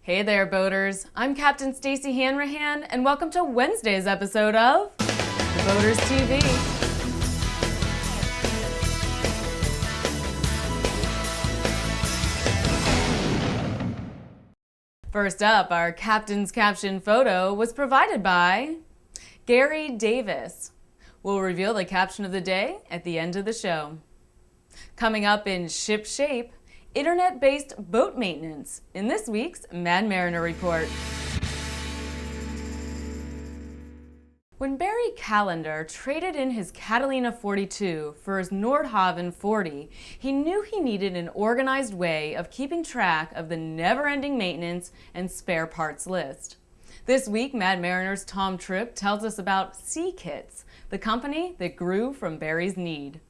Hey there, boaters. I'm Captain Stacey Hanrahan, and welcome to Wednesday's episode of The Boaters TV. First up, our Captain's Caption photo was provided by Gary Davis. We'll reveal the caption of the day at the end of the show. Coming up in Ship Shape, internet-based boat maintenance in this week's Mad Mariner Report. When Barry Callender traded in his Catalina 42 for his Nordhavn 40, he knew he needed an organized way of keeping track of the never-ending maintenance and spare parts list. This week, Mad Mariner's Tom Tripp tells us about SeaKits, the company that grew from Barry's need.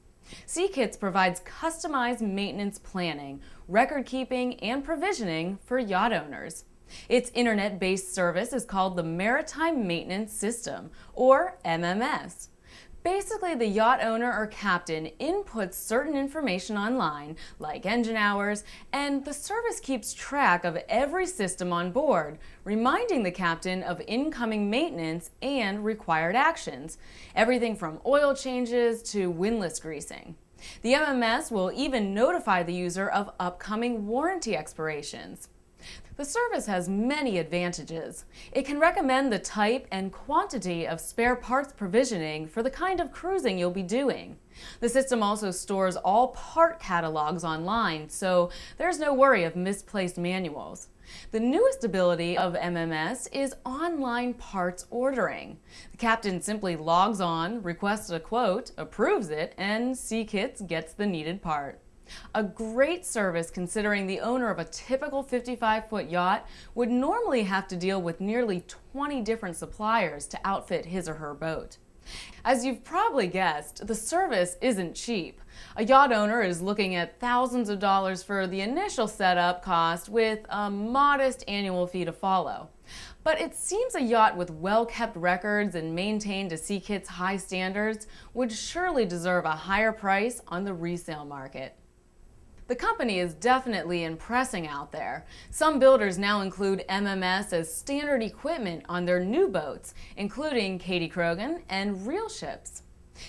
SeaKits provides customized maintenance planning, record-keeping, and provisioning for yacht owners. Its internet-based service is called the Maritime Maintenance System, or MMS. Basically, the yacht owner or captain inputs certain information online, like engine hours, and the service keeps track of every system on board, reminding the captain of incoming maintenance and required actions, everything from oil changes to windlass greasing. The MMS will even notify the user of upcoming warranty expirations. The service has many advantages. It can recommend the type and quantity of spare parts provisioning for the kind of cruising you'll be doing. The system also stores all part catalogs online, so there's no worry of misplaced manuals. The newest ability of MMS is online parts ordering. The captain simply logs on, requests a quote, approves it, and SeaKits gets the needed part. A great service considering the owner of a typical 55-foot yacht would normally have to deal with nearly 20 different suppliers to outfit his or her boat. As you've probably guessed, the service isn't cheap. A yacht owner is looking at thousands of dollars for the initial setup cost with a modest annual fee to follow. But it seems a yacht with well-kept records and maintained to SeaKits' high standards would surely deserve a higher price on the resale market. The company is definitely impressing out there. Some builders now include MMS as standard equipment on their new boats, including Katie Krogan and Real Ships.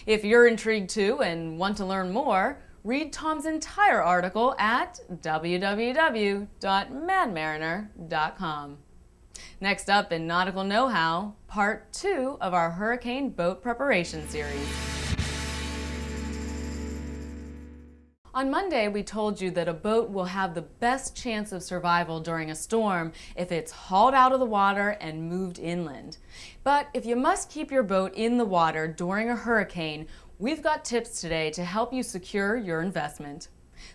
If you're intrigued too and want to learn more, read Tom's entire article at www.madmariner.com. Next up in Nautical Know-How, Part 2 of our Hurricane Boat Preparation Series. On Monday, we told you that a boat will have the best chance of survival during a storm if it's hauled out of the water and moved inland. But if you must keep your boat in the water during a hurricane, we've got tips today to help you secure your investment.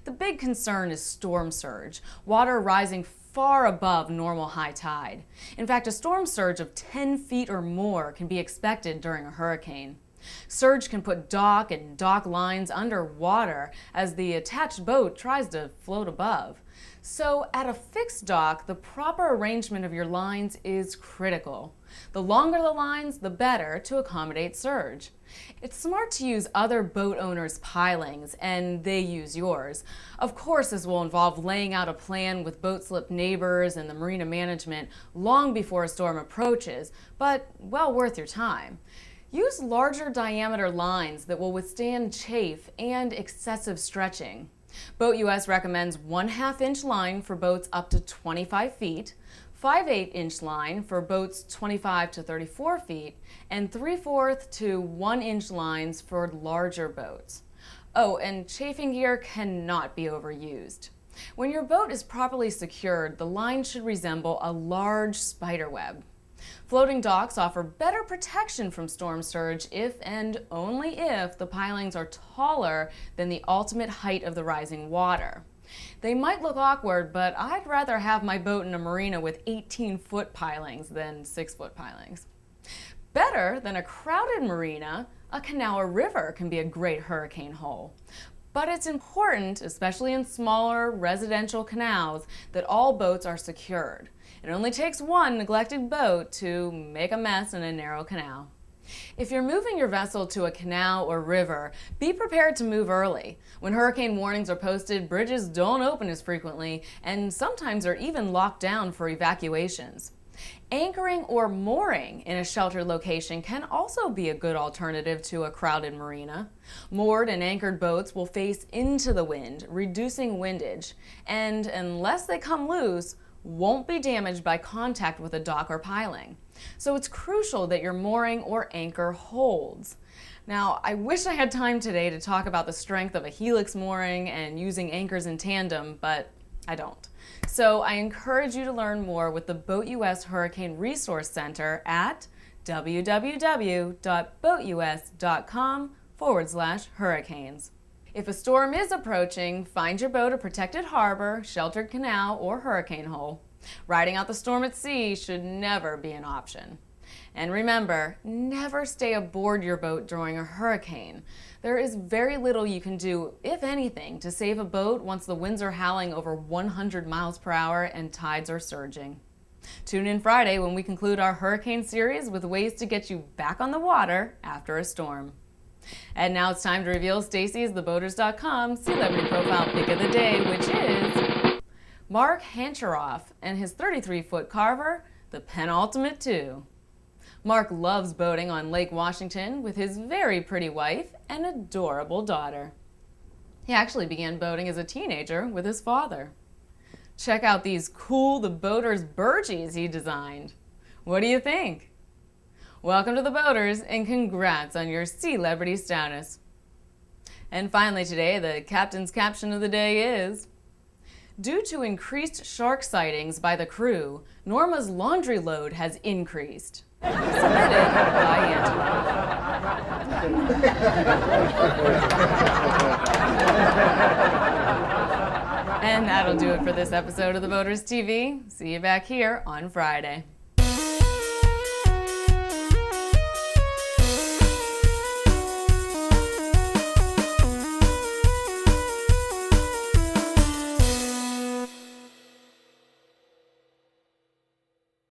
The big concern is storm surge, water rising far above normal high tide. In fact, a storm surge of 10 feet or more can be expected during a hurricane. Surge can put dock and dock lines under water as the attached boat tries to float above. So at a fixed dock, the proper arrangement of your lines is critical. The longer the lines, the better to accommodate surge. It's smart to use other boat owners' pilings, and they use yours. Of course, this will involve laying out a plan with boat slip neighbors and the marina management long before a storm approaches, but well worth your time. Use larger diameter lines that will withstand chafe and excessive stretching. BoatU.S recommends 1/2 inch line for boats up to 25 feet, 5/8 inch line for boats 25 to 34 feet, and 3/4 to 1 inch lines for larger boats. Oh, and chafing gear cannot be overused. When your boat is properly secured, the line should resemble a large spider web. Floating docks offer better protection from storm surge if and only if the pilings are taller than the ultimate height of the rising water. They might look awkward, but I'd rather have my boat in a marina with 18-foot pilings than 6-foot pilings. Better than a crowded marina, a canal or river can be a great hurricane hole. But it's important, especially in smaller residential canals, that all boats are secured. It only takes one neglected boat to make a mess in a narrow canal. If you're moving your vessel to a canal or river, be prepared to move early. When hurricane warnings are posted, bridges don't open as frequently and sometimes are even locked down for evacuations. Anchoring or mooring in a sheltered location can also be a good alternative to a crowded marina. Moored and anchored boats will face into the wind, reducing windage, and unless they come loose, won't be damaged by contact with a dock or piling. So it's crucial that your mooring or anchor holds. Now, I wish I had time today to talk about the strength of a helix mooring and using anchors in tandem, but I don't. So I encourage you to learn more with the BoatU.S Hurricane Resource Center at www.boatus.com/hurricanes. If a storm is approaching, find your boat a protected harbor, sheltered canal, or hurricane hole. Riding out the storm at sea should never be an option. And remember, never stay aboard your boat during a hurricane. There is very little you can do, if anything, to save a boat once the winds are howling over 100 miles per hour and tides are surging. Tune in Friday when we conclude our hurricane series with ways to get you back on the water after a storm. And now it's time to reveal Stacey's TheBoaters.com Sealebrity Profile Pick of the Day, which is Mark Hancheroff and his 33-foot carver, the Penultimate 2. Mark loves boating on Lake Washington with his very pretty wife and adorable daughter. He actually began boating as a teenager with his father. Check out these cool The Boaters burgees he designed. What do you think? Welcome to The Boaters and congrats on your Sealebrity status. And finally today, the captain's caption of the day is, due to increased shark sightings by the crew, Norma's laundry load has increased. Submitted by And that'll do it for this episode of The Boaters TV. See you back here on Friday.